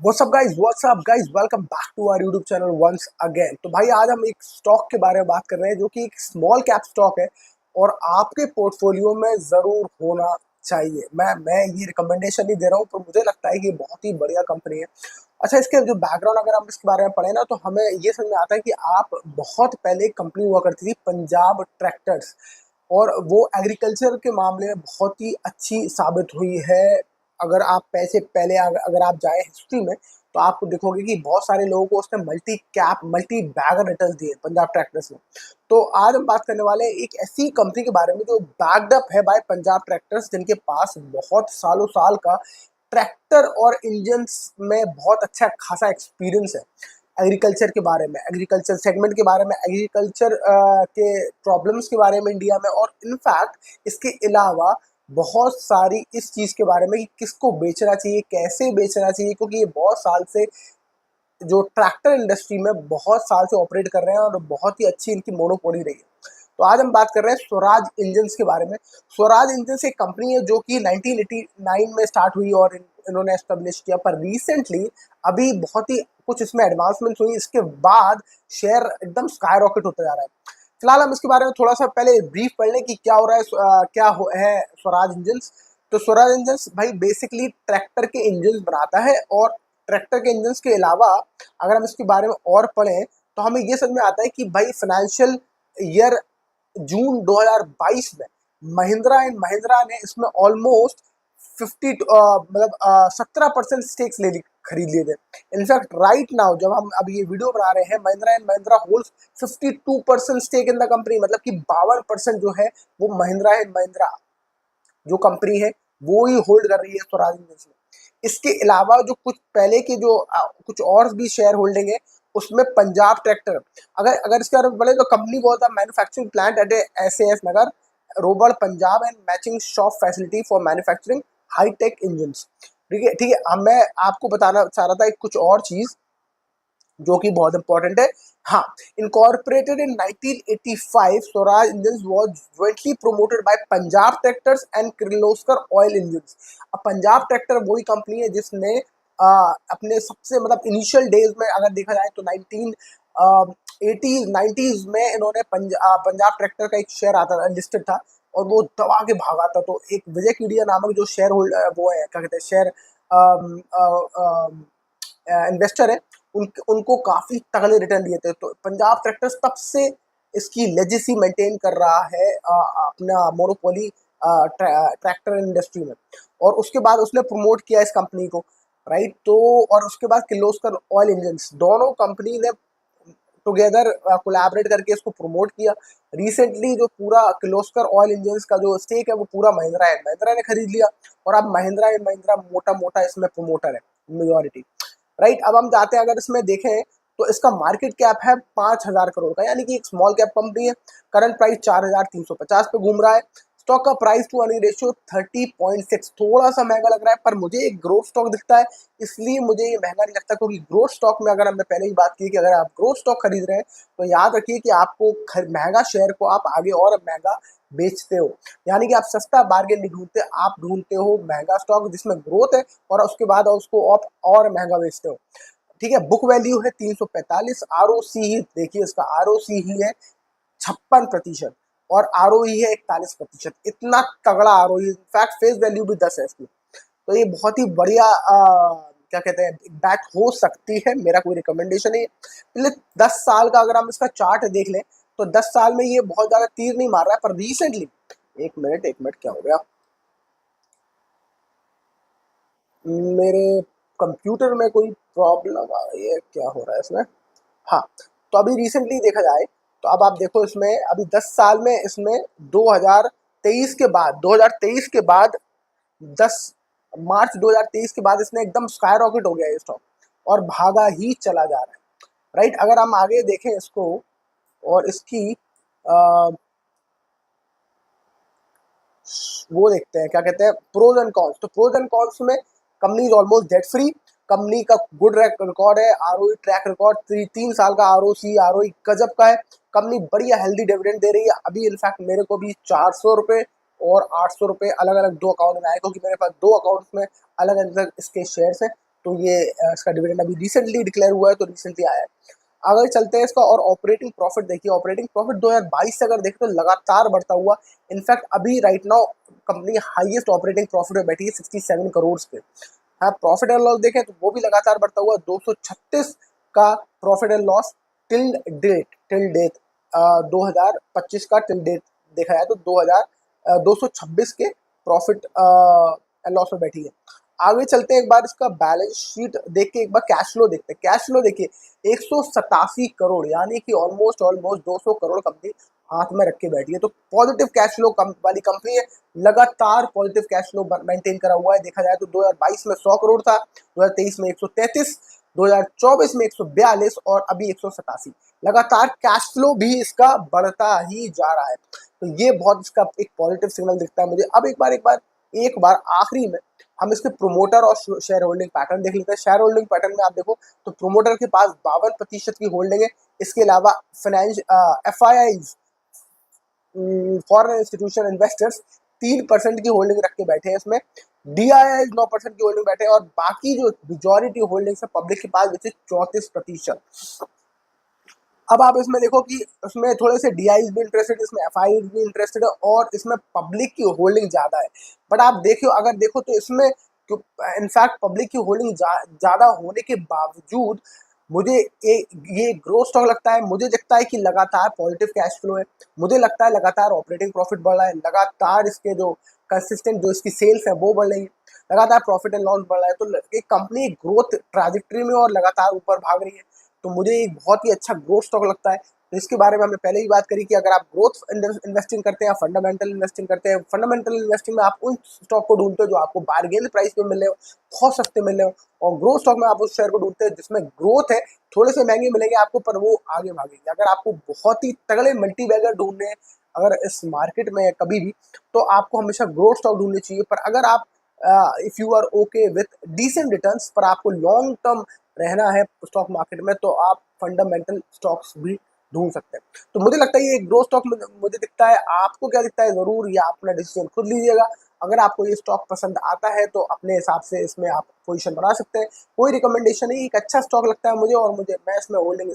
WhatsApp guys welcome back to our YouTube channel once again. तो भाई आज हम एक स्टॉक के बारे में बात कर रहे हैं जो कि एक स्मॉल कैप स्टॉक है और आपके पोर्टफोलियो में ज़रूर होना चाहिए। मैं ये रिकमेंडेशन नहीं दे रहा हूँ, पर मुझे लगता है कि ये बहुत ही बढ़िया कंपनी है। अच्छा, इसके जो बैकग्राउंड अगर हम इसके बारे में पढ़े ना, तो हमें ये समझ में आता है कि आप बहुत पहले एक कंपनी हुआ करती थी, पंजाब ट्रैक्टर्स, और वो एग्रीकल्चर के मामले में बहुत ही अच्छी साबित हुई है। अगर आप पैसे पहले अगर आप जाएँ हिस्ट्री में, तो आपको देखोगे कि बहुत सारे लोगों को उसने multi cap, multi bagger returns दिए पंजाब ट्रैक्टर्स ने। तो आज हम बात करने वाले हैं एक ऐसी कंपनी के बारे में जो बैक्ड अप है बाय पंजाब ट्रैक्टर्स, जिनके पास बहुत सालों साल का ट्रैक्टर और इंजन्स में बहुत अच्छा खासा एक्सपीरियंस है। एग्रीकल्चर के बारे में, एग्रीकल्चर सेगमेंट के बारे में, एग्रीकल्चर के प्रॉब्लम्स के बारे में इंडिया में, और इनफैक्ट इसके अलावा बहुत सारी इस चीज़ के बारे में कि किसको बेचना चाहिए, कैसे बेचना चाहिए, क्योंकि ये बहुत साल से जो ट्रैक्टर इंडस्ट्री में बहुत साल से ऑपरेट कर रहे हैं और बहुत ही अच्छी इनकी मोनोपोली रही है। तो आज हम बात कर रहे हैं स्वराज इंजन्स के बारे में। स्वराज इंजन्स एक कंपनी है जो कि 1989 में स्टार्ट हुई और इन्होंने एस्टेब्लिश किया, पर रिसेंटली अभी बहुत ही कुछ इसमें एडवांसमेंट हुई। इसके बाद शेयर एकदम स्काई रॉकेट होता जा रहा है। फिलहाल हम इसके बारे में थोड़ा सा पहले ब्रीफ पढ़ लें कि क्या हो रहा है, है स्वराज इंजन्स। तो स्वराज इंजन्स भाई बेसिकली ट्रैक्टर के इंजन्स बनाता है, और ट्रैक्टर के इंजन्स के अलावा अगर हम इसके बारे में और पढ़ें तो हमें ये समझ में आता है कि भाई फाइनेंशियल ईयर जून 2022 में महिंद्रा एंड महिंद्रा ने इसमें ऑलमोस्ट 17% स्टेक्स खरीद लिए थे। इनफैक्ट राइट नाउ जब हम अब ये वीडियो बना रहे हैं, Mahindra and Mahindra holds 52% stake in the company, मतलब कि 52% जो है वो महिंद्रा एंड महिंद्रा जो कंपनी है वो ही होल्ड कर रही है स्वराज इंडस्ट्री में। इसके अलावा जो कुछ पहले के जो कुछ और भी शेयर होल्डिंग है, उसमें पंजाब ट्रैक्टर, अगर अगर इसके बारे में बोले तो कंपनी बहुत manufacturing plant at SAS Nagar, Ropar Punjab and matching shop facility for manufacturing high tech engine. ठीक है, ठीक है। अब मैं आपको बताना चाह रहा था एक कुछ और चीज़ जो कि बहुत इंपॉर्टेंट है। हाँ, incorporated in 1985, Swaraj engines was jointly promoted by Punjab tractors and Kirloskar oil engines. अब पंजाब ट्रैक्टर वही कंपनी है जिसने अपने सबसे मतलब इनिशियल डेज में अगर देखा जाए तो 1980s 90s में इन्होंने पंजाब ट्रैक्टर का एक शेयर आता था, लिस्टेड था, और वो दबा के भागा था। तो एक विजय कीडिया नामक जो शेयर होल्डर वो है, क्या कहते हैं, शेयर इन्वेस्टर है, उनको काफ़ी तगड़े रिटर्न दिए थे। तो पंजाब ट्रैक्टर्स तब से इसकी लेजेसी मेंटेन कर रहा है अपना मोनोपोली ट्रैक्टर इंडस्ट्री में। और उसके बाद उसने प्रमोट किया इस कंपनी को, राइट। तो और उसके बाद किर्लोस्कर ऑयल इंजन्स, दोनों कंपनी ने टुगेदर कोलैबोरेट करके इसको प्रमोट किया। रिसेंटली जो पूरा किर्लोस्कर ऑयल इंजन्स का जो स्टेक है वो पूरा महिंद्रा एंड महिंद्रा ने खरीद लिया, और अब महिंद्रा एंड महिंद्रा मोटा मोटा इसमें प्रमोटर है, मेजॉरिटी, राइट। अब हम जाते हैं, अगर इसमें देखें तो इसका मार्केट कैप है 5,000 करोड़ का, यानी कि एक स्मॉल कैप कंपनी है। करंट प्राइस 4,350 पे घूम रहा है। स्टॉक का प्राइस टू अर्निंग रेशियो 30.6, थोड़ा सा महंगा लग रहा है, पर मुझे एक ग्रोथ स्टॉक दिखता है, इसलिए मुझे ये महंगा नहीं लगता। क्योंकि ग्रोथ स्टॉक में अगर हमने पहले ही बात की कि अगर आप ग्रोथ स्टॉक खरीद रहे हैं तो याद रखिए कि आपको महंगा शेयर को आप आगे और महंगा बेचते हो, यानी कि आप सस्ता बार्गेन नहीं ढूंढते, आप ढूंढते हो महंगा स्टॉक जिसमें ग्रोथ है, और उसके बाद उसको आप और महंगा बेचते हो। ठीक है, बुक वैल्यू है 345, ROC ही देखिए, इसका ROC ही है 56%, और ROE है 41%। इतना तगड़ा ROE, इनफैक्ट फेस वैल्यू भी 10 है इसकी। तो ये बहुत ही बढ़िया क्या कहते हैं बैट हो सकती है, मेरा कोई रिकमेंडेशन नहीं है। पिछले 10 साल का अगर हम इसका चार्ट देख लें तो 10 साल में ये बहुत ज़्यादा तीर नहीं मार रहा है, पर रिसेंटली, एक मिनट क्या हो गया मेरे कंप्यूटर में, कोई प्रॉब्लम आ रही है, क्या हो रहा है इसमें। हाँ, तो अभी रिसेंटली देखा जाए तो अब आप देखो इसमें अभी 10 साल में इसमें 2023 के बाद 10 मार्च 2023 के बाद इसने एकदम स्काई रॉकेट हो गया ये स्टॉक, और भागा ही चला जा रहा है, राइट। अगर हम आगे देखें इसको और इसकी वो देखते हैं, क्या कहते हैं, प्रोज एंड कॉन्स। तो प्रोज एंड कॉन्स में company is almost debt free, company का गुड रिकॉर्ड है, ROE ट्रैक रिकॉर्ड 3 साल का, ROE गजब का है। कंपनी बढ़िया हेल्दी डिविडेंड दे रही है। अभी इनफैक्ट मेरे को भी 400 रुपये और 800 रुपये अलग अलग दो अकाउंट में आए, क्योंकि मेरे पास दो अकाउंट्स में अलग अलग इसके शेयर्स हैं। तो ये इसका डिविडेंड अभी रिसेंटली डिक्लेयर हुआ है, तो रिसेंटली आया है। अगर चलते हैं इसका और ऑपरेटिंग प्रॉफिट देखिए, ऑपरेटिंग प्रॉफिट 2022 से अगर देखें तो लगातार बढ़ता हुआ, इनफैक्ट अभी right now company highest operating profit में बैठी है 67 करोड़ पे। हाँ, प्रॉफिट एंड लॉस देखें तो वो भी लगातार बढ़ता हुआ, 236 का profit and loss till date 2025 का टिल डेट देखा जाए तो 226 के प्रॉफिट एंड लॉस में बैठी है। आगे चलते हैं, एक बार इसका बैलेंस शीट देख के एक बार कैश फ्लो देखते हैं। कैश फ्लो देखिए 187 करोड़, यानी कि ऑलमोस्ट 200 करोड़ कंपनी हाथ में रख के बैठी है। तो पॉजिटिव कैश फ्लो वाली कंपनी है, लगातार पॉजिटिव कैश फ्लो मेंटेन करा हुआ है। देखा जाए तो 2022 में 100 करोड़ था, 2023 में 133, 2024 में 142 और अभी 187। लगातार कैश फ्लो भी इसका बढ़ता ही जा रहा है, तो ये बहुत इसका एक पॉजिटिव सिग्नल दिखता है मुझे। अब एक बार आखिरी में हम इसके प्रोमोटर और शेयर होल्डिंग पैटर्न देख लेते हैं। शेयर होल्डिंग पैटर्न में आप देखो तो प्रोमोटर के पास 52% की होल्डिंग है। इसके अलावा FIIs, फॉरेन इंस्टीट्यूशन इन्वेस्टर्स 3% की होल्डिंग रख के बैठे हैं इसमें। DIIs 9% की होल्डिंग बैठे हैं, और बाकी जो मेजॉरिटी होल्डिंग्स है पब्लिक के पास, विच इज 34%। अब आप इसमें देखो कि इसमें थोड़े से DIs भी इंटरेस्टेड, इसमें FIIs भी इंटरेस्टेड है, और इसमें पब्लिक की होल्डिंग ज़्यादा है। बट आप अगर देखो तो इसमें इनफैक्ट पब्लिक की होल्डिंग ज़्यादा होने के बावजूद मुझे ये ग्रोथ स्टॉक लगता है। मुझे लगता है कि लगातार पॉजिटिव कैश फ्लो है, मुझे लगता है लगातार ऑपरेटिंग प्रॉफिट बढ़ रहा है, लगातार इसके जो कंसिस्टेंट जो इसकी सेल्स है वो बढ़ रही है, लगातार प्रॉफिट एंड लॉस बढ़ रहा है। तो एक कंपनी ग्रोथ ट्रांजेक्टरी में और लगातार ऊपर भाग रही है, तो मुझे एक बहुत ही अच्छा ग्रोथ स्टॉक लगता है। तो इसके बारे में हमने पहले ही बात करी कि अगर आप ग्रोथ इन्वेस्टिंग करते हैं, फंडामेंटल इन्वेस्टिंग करते हैं, फंडामेंटल इन्वेस्टिंग में आप उन स्टॉक को ढूंढते हो जो आपको बारगेन प्राइस पे मिल रहे हो, बहुत सस्ते मिल रहे हो, और ग्रोथ स्टॉक में आप उस शेयर को ढूंढते हैं जिसमें ग्रोथ है, थोड़े से महंगे मिलेंगे आपको पर वो आगे भागेंगे। अगर आपको बहुत ही तगड़े मल्टी बैगर ढूंढने हैं अगर इस मार्केट में कभी भी, तो आपको हमेशा ग्रोथ स्टॉक ढूंढनी चाहिए। पर अगर आप if you are okay with decent returns, पर आपको लॉन्ग टर्म रहना है स्टॉक मार्केट में, तो आप फंडामेंटल स्टॉक्स भी ढूंढ सकते हैं। तो मुझे लगता है ये ग्रोथ स्टॉक मुझे दिखता है। आपको क्या दिखता है, ज़रूर ये अपना डिसीजन खुद लीजिएगा। अगर आपको ये स्टॉक पसंद आता है तो अपने हिसाब से इसमें आप पोजीशन बना सकते हैं। कोई रिकमेंडेशन नहीं, एक अच्छा स्टॉक लगता है मुझे, और मैं इसमें होल्डिंग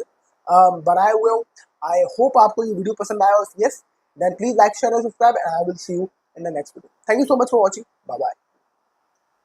बनाए हुए हूँ। आई होप आपको ये वीडियो पसंद आया हो। Yes, then please like share and subscribe, and I will see you in the next video. Thank you so much for watching. Bye bye.